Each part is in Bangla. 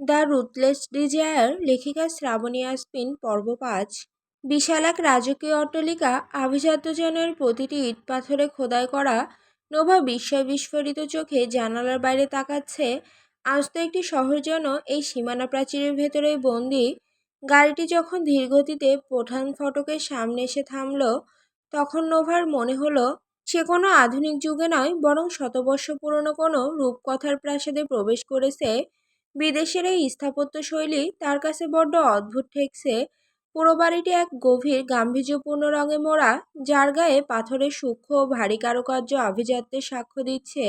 দ্য রুথলেস ডিজায়ার, লেখিকা শ্রাবণী আসপিন, পর্ব ৫। বিশাল এক রাজকীয় অট্টালিকা, আভিজাত্য যেন এর প্রতিটি ইট পাথরে খোদাই করা। নোভা বিস্ময় বিস্ফোরিত চোখে জানালার বাইরে তাকাচ্ছে। আজ তো একটি শহর যেন এই সীমানা প্রাচীরের ভেতরেই বন্দি। গাড়িটি যখন ধীরগতিতে প্রধান ফটকের সামনে এসে থামল, তখন নোভার মনে হলো সে কোনো আধুনিক যুগে নয়, বরং শতবর্ষ পুরনো কোনো রূপকথার প্রাসাদে প্রবেশ করেছে। বিদেশের এই স্থাপত্যশৈলী তার কাছে বড্ড অদ্ভুত ঠেকছে। পুরো বাড়িটি এক গভীর গাম্ভীর্যপূর্ণ রঙে মোড়া, যার গায়ে পাথরের সূক্ষ্ম ও ভারী কারুকার্য আভিজাত্যের সাক্ষ্য দিচ্ছে।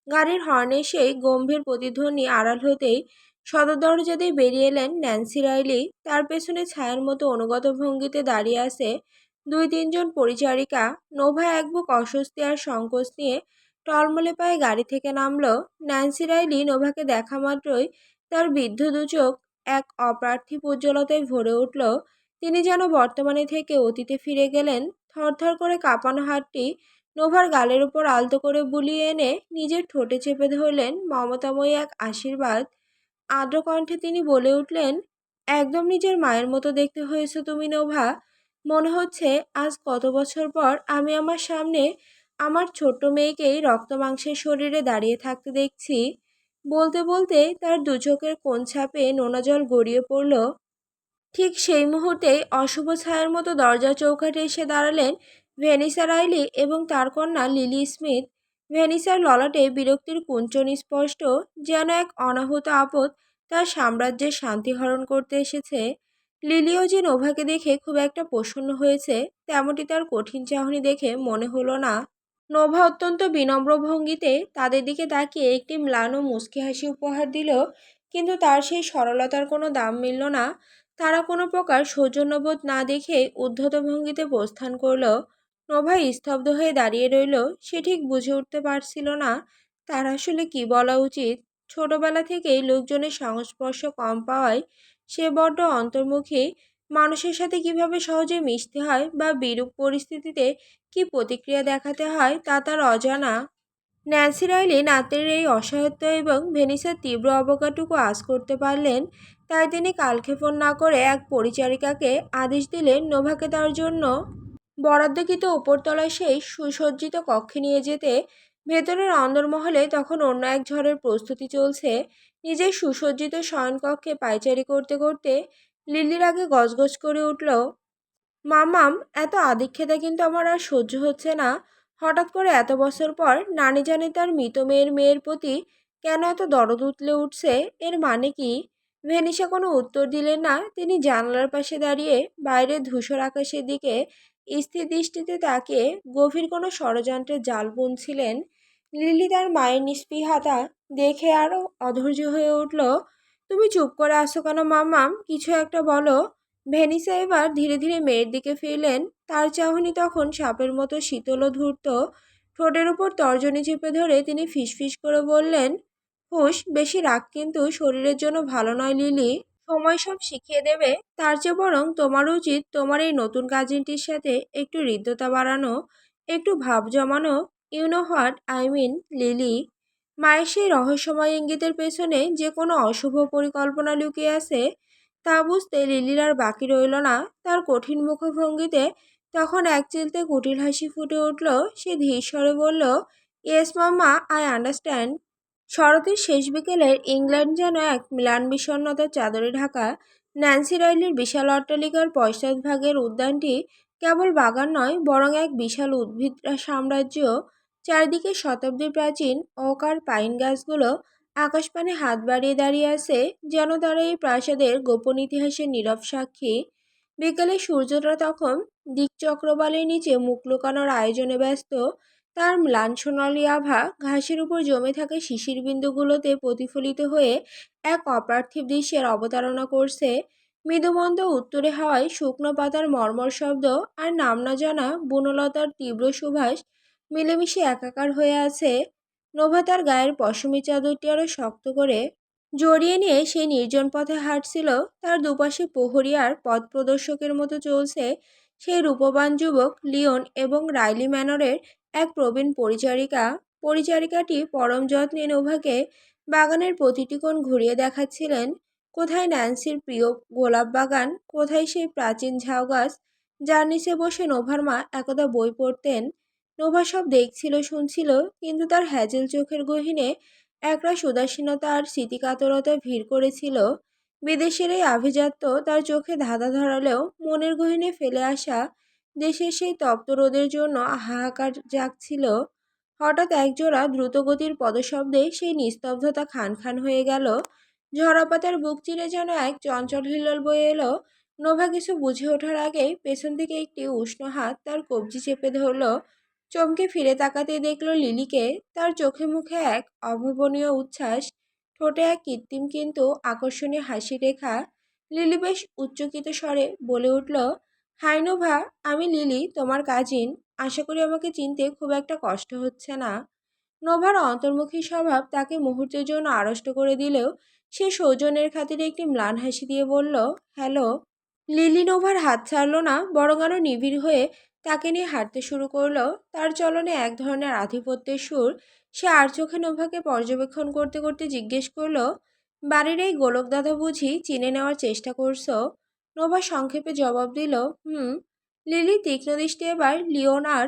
গাড়ির হর্নে সেই গম্ভীর প্রতিধ্বনি আড়াল হতেই সদর দরজা দিয়ে বেরিয়ে এলেন ন্যান্সি রাইলি। তার পেছনে ছায়ার মতো অনুগত ভঙ্গিতে দাঁড়িয়ে আছে দুই তিনজন পরিচারিকা। নোভা এক বুক অস্বস্তি আর সংকোচ নিয়ে টলমলে পায়ে গাড়ি থেকে নামলো। ন্যান্সি রাইলি নোভাকে দেখা মাত্রই তার বৃদ্ধ দুচোখ এক অপার্থিব উজ্জ্বলতায় ভরে উঠল। তিনি যেন বর্তমানে থেকে অতীতে ফিরে গেলেন। থরথর করে কাঁপানো হাতটি নোভার গালের উপর আলতো করে বুলিয়ে এনে নিজের ঠোঁটে চেপে ধরলেন মমতাময়ী এক আশীর্বাদ। আর্দ্র কণ্ঠে তিনি বলে উঠলেন, একদম নিজের মায়ের মতো দেখতে হয়েছে তুমি নোভা। মনে হচ্ছে আজ কত বছর পর আমি আমার সামনে আমার ছোট্ট মেয়েকেই রক্ত মাংসের শরীরে দাঁড়িয়ে থাকতে দেখছি। বলতে বলতে তার দু চোখের কোণ ছাপে নোনা জল গড়িয়ে পড়ল। ঠিক সেই মুহূর্তেই অশুভ ছায়ার মতো দরজার চৌকাঠে এসে দাঁড়ালেন ভেনিসা রাইলি এবং তার কন্যা লিলি স্মিথ। ভেনিসার ললাটে বিরক্তির কুঞ্চন স্পষ্ট, যেন এক অনাহুত আপদ তার সাম্রাজ্যের শান্তি হরণ করতে এসেছে। লিলিও যে নোভাকে দেখে খুব একটা প্রসন্ন হয়েছে, তেমনটি তার কঠিন চাহনি দেখে মনে হলো না। নোভা অত্যন্ত বিনম্র ভঙ্গিতে তাদের দিকে তাকিয়ে একটি ম্লান ও মুচকি হাসি উপহার দিল, কিন্তু তার সেই সরলতার কোনো দাম মিলল না। তারা কোনো প্রকার সৌজন্যবোধ না দেখে উদ্ধত ভঙ্গিতে প্রস্থান করল। নোভা স্তব্ধ হয়ে দাঁড়িয়ে রইল। সে ঠিক বুঝে উঠতে পারছিল না তার আসলে কি বলা উচিত। ছোটবেলা থেকেই লোকজনের সংস্পর্শ কম পাওয়ায় সে বড্ড অন্তর্মুখী। মানুষের সাথে কিভাবে সহজে মিশতে হয় বা বিরূপ পরিস্থিতিতে কি প্রতিক্রিয়া দেখাতে হয় তা তার অজানা। ন্যান্সি রাইলি নাতের এই অসহায়ত্ব এবং ভেনিসের তীব্র অবজ্ঞাটুকু আঁচ করতে পারলেন। তাই তিনি কালক্ষেপণ না করে এক পরিচারিকাকে আদেশ দিলেন নোভাকে তার জন্য বরাদ্দকৃত উপরতলায় সেই সুসজ্জিত কক্ষে নিয়ে যেতে। ভেতরের অন্দরমহলে তখন অন্য এক ঝড়ের প্রস্তুতি চলছে। নিজের সুসজ্জিত শয়নকক্ষে পায়চারি করতে করতে লিলির আগে গজগজ করে উঠল, মামাম, এত আদিক্ষেতা কিন্তু আমার আর সহ্য হচ্ছে না। হঠাৎ করে এত বছর পর নানি জানে তার মৃত মেয়ের মেয়ের প্রতি কেন এত দরদ উতলে উঠছে। এর মানে কি? ভেনিসা কোনো উত্তর দিলেন না। তিনি জানলার পাশে দাঁড়িয়ে বাইরের ধূসর আকাশের দিকে স্থির দৃষ্টিতে তাকিয়ে গভীর কোনো ষড়যন্ত্রের জাল বুনছিলেন। লিলি তার মায়ের নিস্পৃহতা দেখে আরও অধৈর্য হয়ে উঠল। তুমি চুপ করে আছো কেন মামাম? কিছু একটা বলো। ভেনিসা এবার ধীরে ধীরে মেয়ের দিকে ফিরলেন। তার চাহনি তখন সাপের মতো শীতল ও ধূর্ত। ঠোঁটের উপর তর্জনী চেপে ধরে তিনি ফিসফিস করে বললেন, হুশ, বেশি রাগ কিন্তু শরীরের জন্য ভালো নয় লিলি। সময় সব শিখিয়ে দেবে। তার চেয়ে বরং তোমার উচিত তোমার এই নতুন কাজিনটির সাথে একটু হৃদ্যতা বাড়ানো, একটু ভাব জমানো। You know what I mean Lily. মায়ের সেই রহস্যময় ইঙ্গিতের পেছনে যে কোনো অশুভ পরিকল্পনা লুকিয়ে আছে তা বুঝতে লিলির আর বাকি রইল না। তার কঠিন মুখভঙ্গিতে তখন এক চিলতে কুটিল হাসি ফুটে উঠল। সে ধীর স্বরে বলল, ইয়েস মাম্মা, আই আন্ডারস্ট্যান্ড। শরতের শেষ বিকেলের ইংল্যান্ড যেন এক ম্লান বিষণ্ণতার চাদরে ঢাকা। ন্যান্সি রাইলির বিশাল অট্টালিকার পশ্চাৎভাগের উদ্যানটি কেবল বাগান নয়, বরং এক বিশাল উদ্ভিদ সাম্রাজ্য। চারিদিকে শতাব্দী প্রাচীন ওক আর পাইন গাছগুলো আকাশপানে হাত বাড়িয়ে দাঁড়িয়ে আছে, যেন তারা এই প্রাসাদের গোপন ইতিহাসের নীরব সাক্ষী। বিকেলে সূর্যটা তখন দিকচক্রবালের নিচে মুখ লুকানোর আয়োজনে ব্যস্ত। তার ম্লান সোনালি আভা ঘাসের উপর জমে থাকা শিশির বিন্দুগুলোতে প্রতিফলিত হয়ে এক অপার্থিব দৃশ্যের অবতারণা করছে। মৃদুমন্দ উত্তরে হাওয়ায় শুকনো পাতার মর্মর শব্দ আর নাম না জানা বনলতার তীব্র সুবাস মিলেমিশে একাকার হয়ে আছে। নোভা তার গায়ের পশমি চাদরটি আরো শক্ত করে জড়িয়ে নিয়ে সেই নির্জন পথে হাঁটছিল। তার দুপাশে প্রহরী আর পথ প্রদর্শকের মতো চলছে সেই রূপবান যুবক লিওন এবং রাইলি ম্যানরের এক প্রবীণ পরিচারিকা। পরিচারিকাটি পরম যত্নে নোভাকে বাগানের প্রতিটি কোণ ঘুরিয়ে দেখাচ্ছিলেন। কোথায় ন্যান্সির প্রিয় গোলাপ বাগান, কোথায় সেই প্রাচীন ঝাউ গাছ যার নিচে বসে নোভার মা একদা বই পড়তেন। নোভা সব দেখছিল, শুনছিল, কিন্তু তার হ্যাজেল চোখের গহীনে একরাশ উদাসীনতা আর স্মৃতিকাতরতা ভিড় করেছিল। বিদেশের এই আভিজাত্য তার চোখে ধাঁধা ধরালেও মনের গহীনে ফেলে আসা দেশের সেই তপ্ত রোদের জন্য হাহাকার জাগছিল। হঠাৎ একজোড়া দ্রুতগতির পদশব্দে সেই নিস্তব্ধতা খান খান হয়ে গেল। ঝরা পাতার বুক চিরে যেন এক চঞ্চল হিল্লোল বয়ে এলো। নোভা কিছু বুঝে ওঠার আগেই পেছন থেকে একটি উষ্ণ হাত তার কবজি চেপে ধরল। চমকে ফিরে তাকাতেই দেখল লিলিকে। তার চোখে মুখে এক অভাবনীয় উচ্ছ্বাস, ঠোঁটে এক কৃত্রিম কিন্তু আকর্ষণীয় হাসি রেখা। লিলি বেশ উচ্চকিত স্বরে বলে উঠল, হাই নোভা, আমি লিলি, তোমার কাজিন। আশা করি আমাকে চিনতে খুব একটা কষ্ট হচ্ছে না। নোভার অন্তর্মুখী স্বভাব তাকে মুহূর্তের জন্য আড়ষ্ট করে দিলেও সে সৌজন্যের খাতিরে একটি ম্লান হাসি দিয়ে বলল, হ্যালো। লিলি নোভার হাত ছাড়ল না, বরং আরো নিবিড় হয়ে তাকে নিয়ে হাঁটতে শুরু করলো। তার চলনে এক ধরনের আধিপত্যের সুর। সে আর চোখে নোভাকে পর্যবেক্ষণ করতে করতে জিজ্ঞেস করলো, বাড়ির এই গোলক দাদা বুঝি চিনে নেওয়ার চেষ্টা করছো? নোভা সংক্ষেপে জবাব দিল, হুম। লিলি তীক্ষ্ণ দৃষ্টি এবার লিওন আর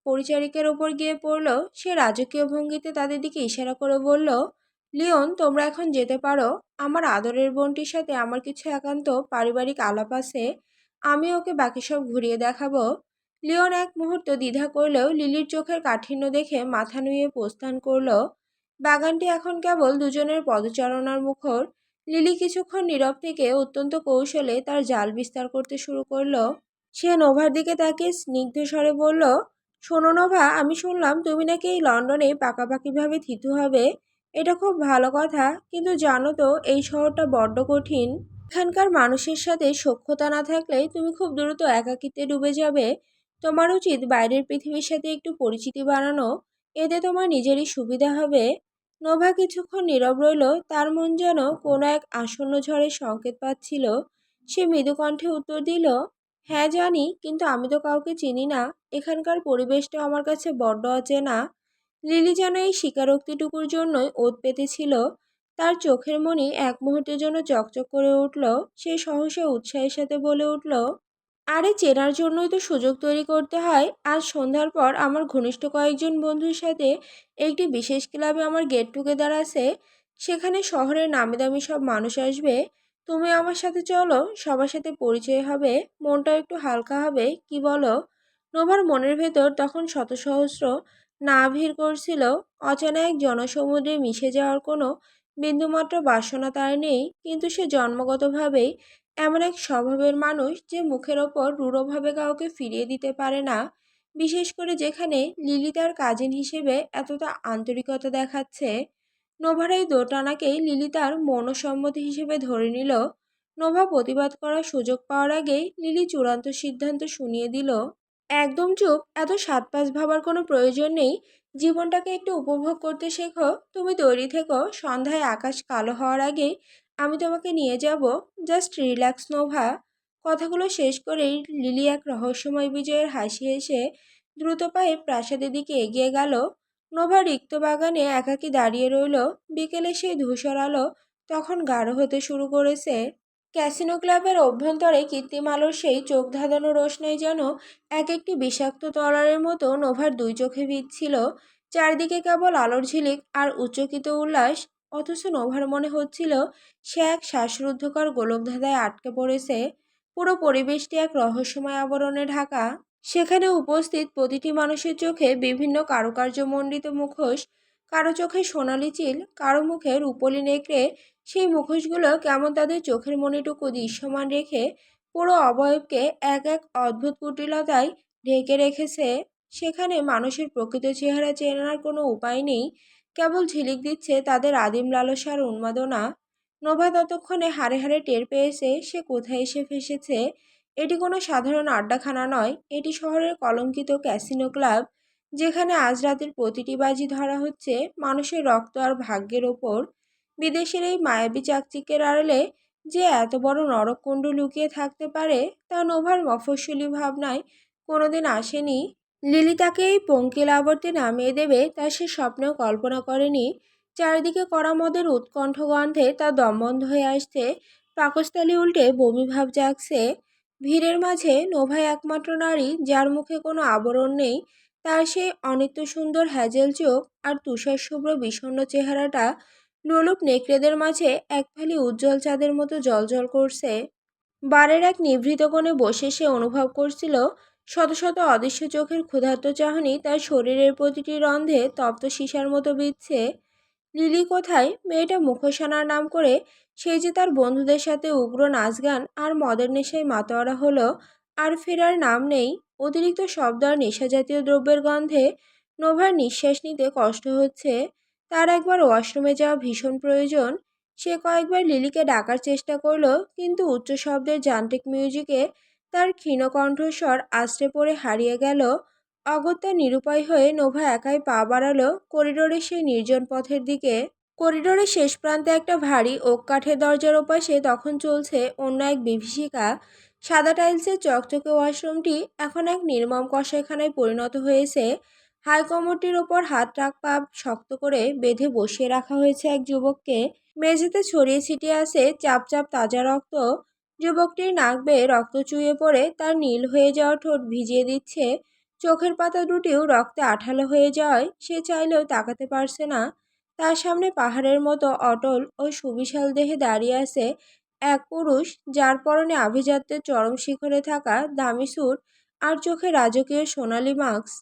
পরিচারিকের ওপর গিয়ে পড়ল। সে রাজকীয় ভঙ্গিতে তাদের দিকে ইশারা করে বলল, লিওন, তোমরা এখন যেতে পারো। আমার আদরের বোনটির সাথে আমার কিছু একান্ত পারিবারিক আলাপ আছে। আমি ওকে বাকি সব ঘুরিয়ে দেখাবো। লিওন এক মুহূর্ত দ্বিধা করলেও লিলির চোখের কাঠিন্য দেখে মাথা নুয়ে প্রস্থান করলো। বাগানটি এখন কেবল দুজনের পদচারণার মুখর। লিলি কিছুক্ষণ নীরব থেকে অত্যন্ত কৌশলে তার জাল বিস্তার করতে শুরু করলো। সে নোভার দিকে তাকিয়ে স্নিগ্ধ স্বরে বলল, শোনো নোভা, আমি শুনলাম তুমি নাকি এই লন্ডনে পাকাপাকিভাবে থিতু হবে। এটা খুব ভালো কথা, কিন্তু জানো তো এই শহরটা বড্ড কঠিন। এখানকার মানুষের সাথে সখ্যতা না থাকলে তুমি খুব দ্রুত একাকিত্বে ডুবে যাবে। তোমার উচিত বাইরের পৃথিবীর সাথে একটু পরিচিতি বাড়ানো। এতে তোমার নিজেরই সুবিধা হবে। নোভা কিছুক্ষণ নীরব রইল। তার মন যেন কোনো এক আসন্ন ঝড়ের সংকেত পাচ্ছিল। সে মৃদু কণ্ঠে উত্তর দিল, হ্যাঁ জানি, কিন্তু আমি তো কাউকে চিনি না। এখানকার পরিবেশটা আমার কাছে বড্ড অচেনা। লিলি যেন এই স্বীকারোক্তিটুকুর জন্যই ওত পেতেছিল। তার চোখের মণি এক মুহূর্তের জন্য চকচক করে উঠল। সে সহসা উৎসাহের সাথে বলে উঠল, আরে চেনার জন্যই তো সুযোগ তৈরি করতে হয়। আজ সন্ধ্যার পর আমার ঘনিষ্ঠ কয়েকজন বন্ধুর সাথে একটি বিশেষ ক্লাবে আমার গেট টুগেদার আছে। সেখানে শহরের নামিদামি সব মানুষ আসবে। তুমি আমার সাথে চলো, সবার সাথে পরিচয় হবে, মনটাও একটু হালকা হবে, কি বলো? নোভার মনের ভেতর তখন শত সহস্র না ভিড় করছিল। অচেনা এক জনসমুদ্রে মিশে যাওয়ার কোনো বিন্দুমাত্র বাসনা তার নেই, কিন্তু সে জন্মগতভাবেই এমন এক স্বভাবের মানুষ যে মুখের ওপর রূঢ়ভাবে কাউকে ফিরিয়ে দিতে পারে না, বিশেষ করে যেখানে লিলি তার কাজিন হিসেবে এতটা আন্তরিকতা দেখাচ্ছে। নোভার এই দোটানাকেই লিলি তার মৌনসম্মতি হিসেবে ধরে নিল। নোভা প্রতিবাদ করার সুযোগ পাওয়ার আগেই লিলি চূড়ান্ত সিদ্ধান্ত শুনিয়ে দিল, একদম চুপ, এত সাত পাঁচ ভাবার কোনো প্রয়োজন নেই। জীবনটাকে একটু উপভোগ করতে শেখো। তুমি তৈরি থেকো, সন্ধ্যায় আকাশ কালো হওয়ার আগেই আমি তোমাকে নিয়ে যাব। Just relax Nova. কথাগুলো শেষ করেই লিলি এক রহস্যময় বিজয়ের হাসি হেসে দ্রুত পায়ে প্রাসাদের দিকে এগিয়ে গেল। নোভা রিক্ত বাগানে একাকী দাঁড়িয়ে রইল। বিকেলে সেই ধূসর আলো তখন গাঢ় হতে শুরু করেছে। ক্যাসিনো ক্লাবের অভ্যন্তরে কৃত্রিম আলোর সেই চোখ ধাঁধানো রোশনাই যেন এক একটি বিষাক্ত তলারের মতো নোভার দুই চোখে বিঁধছিল। চারিদিকে কেবল আলোর ঝিলিক আর উচ্চকিত উল্লাস। অথচ নোভার মনে হচ্ছিল সে এক শ্বাসরুদ্ধকর গোলকধাঁধায় আটকে পড়েছে। পুরো পরিবেশটি এক রহস্যময় আবরণে ঢাকা। সেখানে উপস্থিত প্রতিটি মানুষের চোখে বিভিন্ন কারুকার্যমণ্ডিত মুখোশ। কারো চোখে সোনালি চিল, কারো মুখে রূপলি নেকড়ে। সেই মুখোশগুলো কেমন তাদের চোখের মণিটুকু দৃশ্যমান রেখে পুরো অবয়বকে এক এক অদ্ভুত কুটিলতায় ঢেকে রেখেছে। সেখানে মানুষের প্রকৃত চেহারা চেনার কোনো উপায় নেই, কেবল ঝিলিক দিচ্ছে তাদের আদিম লালসার উন্মাদনা। নোভা ততক্ষণে হাড়ে হাড়ে টের পেয়েছে সে কোথায় এসে ফেসেছে। এটি কোনো সাধারণ আড্ডাখানা নয়, এটি শহরের কলঙ্কিত ক্যাসিনো ক্লাব, যেখানে আজ রাতের প্রতিটি বাজি ধরা হচ্ছে মানুষের রক্ত আর ভাগ্যের ওপর। বিদেশের এই মায়াবী চাকচিক্যের আড়ালে যে এত বড় নরককুণ্ড লুকিয়ে থাকতে পারে তা নোভার মফস্বলী ভাবনায় কোনোদিন আসেনি। লিলি তাকে এই পঙ্কিল আবর্তে নামিয়ে দেবে তা সে স্বপ্নেও কল্পনা করেনি। চারিদিকে কড়া মদের উৎকণ্ঠ গন্ধে তার দম বন্ধ হয়ে আসছে, পাকস্থলী উল্টে বমি ভাব জাগছে। ভিড়ের মাঝে নোভা একমাত্র নারী যার মুখে কোনো আবরণ নেই। তার সেই অনিত্য সুন্দর হ্যাজেল চোখ আর তুষার শুভ্র বিষণ্ণ চেহারাটা লোলুপ নেকড়েদের মাঝে এক ফালি উজ্জ্বল চাঁদের মতো জ্বলজ্বল করছে। বারের এক নিভৃত কোণে বসে সে অনুভব করছিল শত শত অদৃশ্য চোখের ক্ষুধার্ত চাহনি তার শরীরের প্রতিটি রন্ধে তপ্ত সীসার মতো বিচ্ছে। লিলি কোথায়? মেয়েটা মুখোশ আনার নাম করে সেই যে তার বন্ধুদের সাথে উগ্র নাচ গান আর মদের নেশায় মাতোয়ারা হলো, আর ফেরার নাম নেই। অতিরিক্ত শব্দ আর নেশাজাতীয় দ্রব্যের গন্ধে নোভার নিঃশ্বাস নিতে কষ্ট হচ্ছে। তার একবার ওয়াশরুমে যাওয়া ভীষণ প্রয়োজন। সে কয়েকবার লিলিকে ডাকার চেষ্টা করলো, কিন্তু উচ্চ শব্দের যান্ত্রিক মিউজিকে তার ক্ষীণ কণ্ঠস্বর আছড়ে পড়ে হারিয়ে গেল। অগত্যা নিরুপায় হয়ে নোভা একাই পা বাড়ালো করিডোরের সেই নির্জন পথের দিকে। করিডোরের শেষ প্রান্তে একটা ভারী ওক কাঠের দরজার ওপাশে তখন চলছে অন্য এক বিভীষিকা। সাদা টাইলসের চকচকে ওয়াশরুমটি এখন এক নির্মম কসাইখানায় পরিণত হয়েছে। হাই কমোডটির ওপর হাত টাক পা শক্ত করে বেঁধে বসিয়ে রাখা হয়েছে এক যুবককে। মেঝেতে ছড়িয়ে ছিটিয়ে আছে চাপ চাপ তাজা রক্ত। যুবকটির নাক বেয়ে রক্ত চুইয়ে পড়ে তার নীল হয়ে যাওয়া ঠোঁট ভিজিয়ে দিচ্ছে। চোখের পাতা দুটিও রক্তে আঠালো হয়ে যাওয়ায় সে চাইলেও তাকাতে পারছে না। তার সামনে পাহাড়ের মতো অটল ও সুবিশাল দেহে দাঁড়িয়ে আছে এক পুরুষ, যার পরনে আভিজাত্যের চরম শিখরে থাকা দামি স্যুট আর চোখে রাজকীয় সোনালি মাস্ক।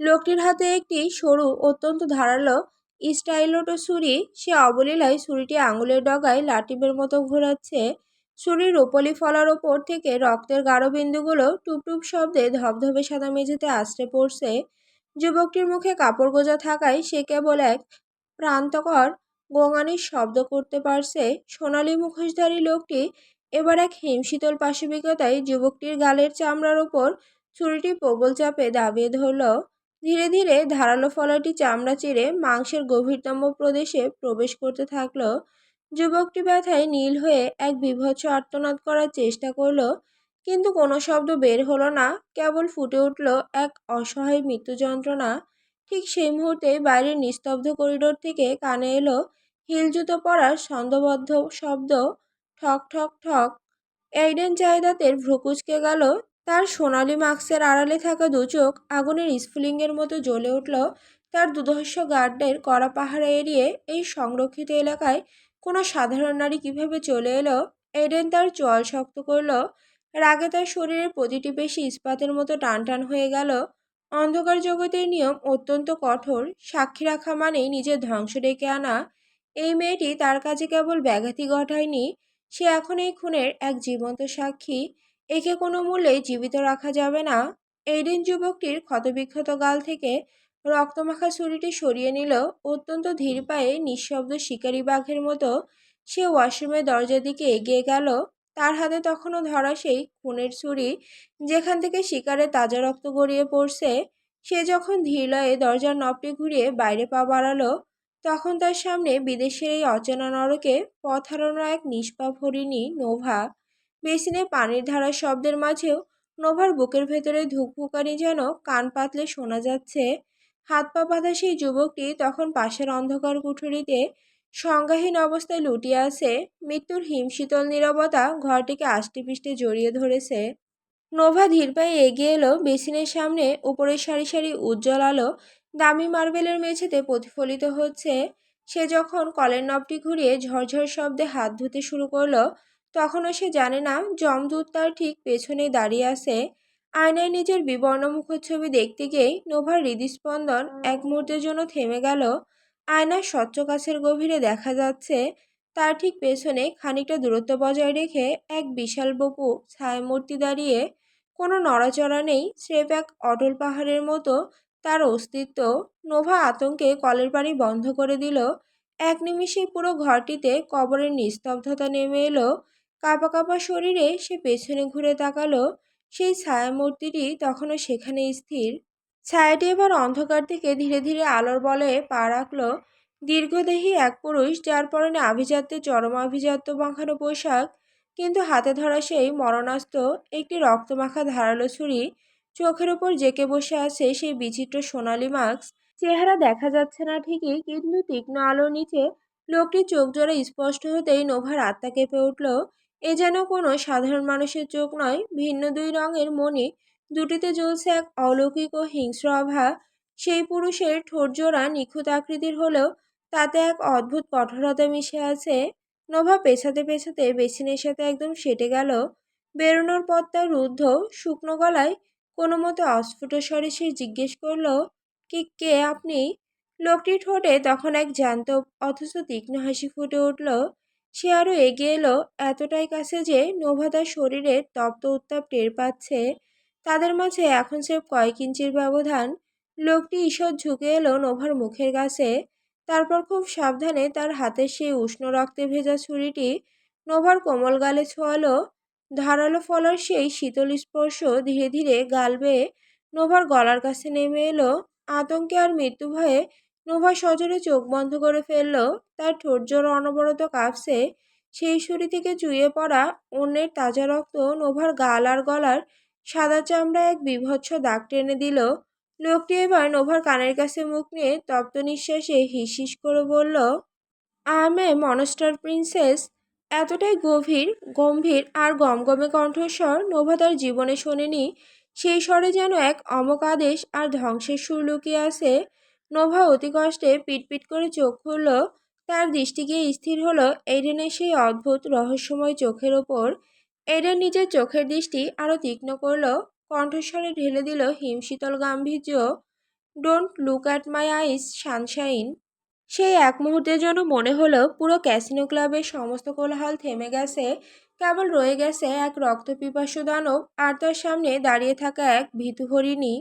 লোকটির হাতে একটি সরু অত্যন্ত ধারালো স্টাইলোটো ছুরি। সে অবলীলায় ছুরিটি আঙুলের ডগায় লাটিমের মতো ঘোরাচ্ছে। ছুরির রূপলি ফলার ওপর থেকে রক্তের গাঢ় বিন্দুগুলো টুপটুপ শব্দে ধবধবে সাদা মেঝেতে আছড়ে পড়ছে। যুবকটির মুখে কাপড় গোজা থাকায় সে কেবল এক প্রান্তকর গোঙানির শব্দ করতে পারছে। সোনালি মুখোশধারী লোকটি এবার এক হিমশীতল পাশবিকতায় যুবকটির গালের চামড়ার ওপর ছুরিটি প্রবল চাপে দাবিয়ে ধরল। ধীরে ধীরে ধারালো ফলাটি চামড়া চিরে মাংসের গভীরতম প্রদেশে প্রবেশ করতে থাকলো। যুবকটি ব্যথায় নীল হয়ে এক বীভৎস আর্তনাদ করার চেষ্টা করলো, কিন্তু কোনো শব্দ বের হলো না। কেবল ফুটে উঠল এক অসহায় মৃত্যু যন্ত্রণা। ঠিক সেই মুহূর্তে বাইরের নিস্তব্ধ করিডোর থেকে কানে এলো হিল জুতো পরার ছন্দবদ্ধ শব্দ। ঠক ঠক ঠক। এইডেন জায়দাতের ভ্রু কুঁচকে গেল। তার সোনালি মাস্কের আড়ালে থাকা দু চোখ আগুনের স্ফুলিঙ্গের মতো জ্বলে উঠল। তার দুধর্ষ গার্ডের কড়া পাহারা এড়িয়ে এই সংরক্ষিত এলাকায় কোনো সাধারণ নারী কিভাবে চলে এলো? এডেন তার চোয়াল শক্ত করল। রাগে তার শরীরের প্রতিটি পেশি ইস্পাতের মতো টানটান হয়ে গেল। অন্ধকার জগতের নিয়ম অত্যন্ত কঠোর। সাক্ষী রাখা মানেই নিজের ধ্বংস ডেকে আনা। এই মেয়েটি তার কাছে কেবল ব্যাঘাতি ঘটায়নি, সে এখন এই খুনের এক জীবন্ত সাক্ষী। একে কোনো মূল্যেই জীবিত রাখা যাবে না। এইডেন যুবকটির ক্ষতবিক্ষত গাল থেকে রক্তমাখা ছুরিটি সরিয়ে নিল। অত্যন্ত ধীর পায়ে নিঃশব্দ শিকারী বাঘের মতো সে ওয়াশরুমের দরজার দিকে এগিয়ে গেল। তার হাতে তখনও ধরা সেই খুনের ছুরি, যেখান থেকে শিকারের তাজা রক্ত গড়িয়ে পড়ছে। সে যখন ধীরলয়ে দরজার নবটি ঘুরিয়ে বাইরে পা বাড়ালো, তখন তার সামনে বিদেশের এই অচেনা নরকে পথ হারানো এক নিষ্পাপ হরিণী নোভা। বেসিনে পানির ধারার শব্দের মাঝেও নোভার বুকের ভেতরে ধুকপুকানি যেন কান পাতলে শোনা যাচ্ছে। হাত পা বাঁধা সেই যুবকটি তখন পাশের অন্ধকার কুঠুরিতে সংজ্ঞাহীন অবস্থায় লুটিয়ে আছে। মৃত্যুর হিমশীতল নীরবতা ঘরটিকে আষ্টেপৃষ্টে জড়িয়ে ধরেছে। নোভা ধীর পায়ে এগিয়ে এলো বেসিনের সামনে। উপরের সারি সারি উজ্জ্বল আলো দামি মার্বেলের মেঝেতে প্রতিফলিত হচ্ছে। সে যখন কলের নবটি ঘুরিয়ে ঝরঝর শব্দে হাত ধুতে শুরু করলো, তখনও সে জানে না যমদূত তার ঠিক পেছনেই দাঁড়িয়ে আছে। আয়নায় নিজের বিবর্ণ মুখচ্ছবি দেখতে গিয়েই নোভার হৃদস্পন্দন এক মুহূর্তের জন্য থেমে গেল। আয়নার স্বচ্ছ কাছের গভীরে দেখা যাচ্ছে তার ঠিক পেছনে খানিকটা দূরত্ব বজায় রেখে এক বিশাল বপু ছায়ামূর্তি দাঁড়িয়ে। কোনো নড়াচড়া নেই, স্রেফ এক অটল পাহাড়ের মতো তার অস্তিত্ব। নোভা আতঙ্কে কলের পানি বন্ধ করে দিল। এক নিমিষে পুরো ঘরটিতে কবরের নিস্তব্ধতা নেমে এলো। কাঁপা কাঁপা শরীরে সে পেছনে ঘুরে তাকালো। সেই ছায়ামূর্তিটি তখনও সেখানে স্থির। ছায়াটি এবার অন্ধকার থেকে ধীরে ধীরে আলোর বলয়ে পা রাখল। দীর্ঘদেহী এক পুরুষ, যার পরনে আভিজাত্যের চরম আভিজাত্য মাখানো পোশাক, কিন্তু হাতে ধরা সেই মরণাস্ত একটি রক্তমাখা ধারালো ছুরি। চোখের ওপর জেঁকে বসে আছে সেই বিচিত্র সোনালি মাস্ক। চেহারা দেখা যাচ্ছে না ঠিকই, কিন্তু তীক্ষ্ণ আলোর নিচে লোকটির চোখ জোড়া স্পষ্ট হতেই নোভার আত্মা কেঁপে উঠল। এ যেন কোনো সাধারণ মানুষের চোখ নয়, ভিন্ন দুই রঙের মণি দুটিতে জ্বলছে এক অলৌকিক ও হিংস্র আভা। সেই পুরুষের ঠোঁট জোড়া নিখুঁত আকৃতির হলেও তাতে এক অদ্ভুত কঠোরতা মিশে আছে। নোভা পেছাতে পেছাতে বেসিনের সাথে একদম সেটে গেল। বেরোনোর পথটা রুদ্ধ। শুকনো গলায় কোনো মতে অস্ফুট স্বরে সে জিজ্ঞেস করলো, কে আপনি? লোকটির ঠোঁটে তখন এক জ্যান্ত অথচ তীক্ষ্ণ হাসি ফুটে উঠল। সে আরো এগিয়ে এলো, এতটাই কাছে যে নোভা তার শরীরের তপ্ত উত্তাপ টের পাচ্ছে। তাদের মাঝে এখন স্রেফ কয়েক ইঞ্চির ব্যবধান। লোকটি ঈষৎ ঝুঁকে এলো নোভার মুখের কাছে। তারপর খুব সাবধানে তার হাতের সেই উষ্ণ রক্তে ভেজা ছুরিটি নোভার কোমল গালে ছোঁয়ালো। ধারালো ফলার সেই শীতল স্পর্শ ধীরে ধীরে গাল বেয়ে নোভার গলার কাছে নেমে এলো। আতঙ্কে আর মৃত্যু ভয়ে নোভা সজোরে চোখ বন্ধ করে ফেলল। তার ঠোঁট জোড়া অনবরত কাঁপছে। সেই ছুরি থেকে চুইয়ে পড়া অন্যের তাজা রক্ত নোভার গাল আর গলার সাদা চামড়ায় এক বীভৎস দাগ টেনে দিল। লোকটি এবার নোভার কানের কাছে মুখ নিয়ে তপ্ত নিঃশ্বাসে হিস করে বলল, I M A monster princess. এতটাই গম্ভীর আর গমগমে কণ্ঠস্বর নোভা তার জীবনে শোনেনি। সেই স্বরে যেন এক অমোক আদেশ আর ধ্বংসের সুর লুকিয়ে আছে। নোভা অতি কষ্টে পিটপিট করে চোখ খুলল। তার দৃষ্টি গিয়ে স্থির হলো এডেনের সেই অদ্ভুত রহস্যময় চোখের ওপর। এডেন নিজের চোখের দৃষ্টি আরো তীক্ষ্ণ করল, কণ্ঠস্বরে ঢেলে দিল হিমশীতল গাম্ভীর্য। Don't look at my eyes sunshine. সেই এক মুহূর্তের জন্য মনে হলো পুরো ক্যাসিনো ক্লাবের সমস্ত কোলাহল থেমে গেছে। কেবল রয়ে গেছে এক রক্তপিপাসু দানব আর তার সামনে দাঁড়িয়ে থাকা এক ভীতু হরিণী।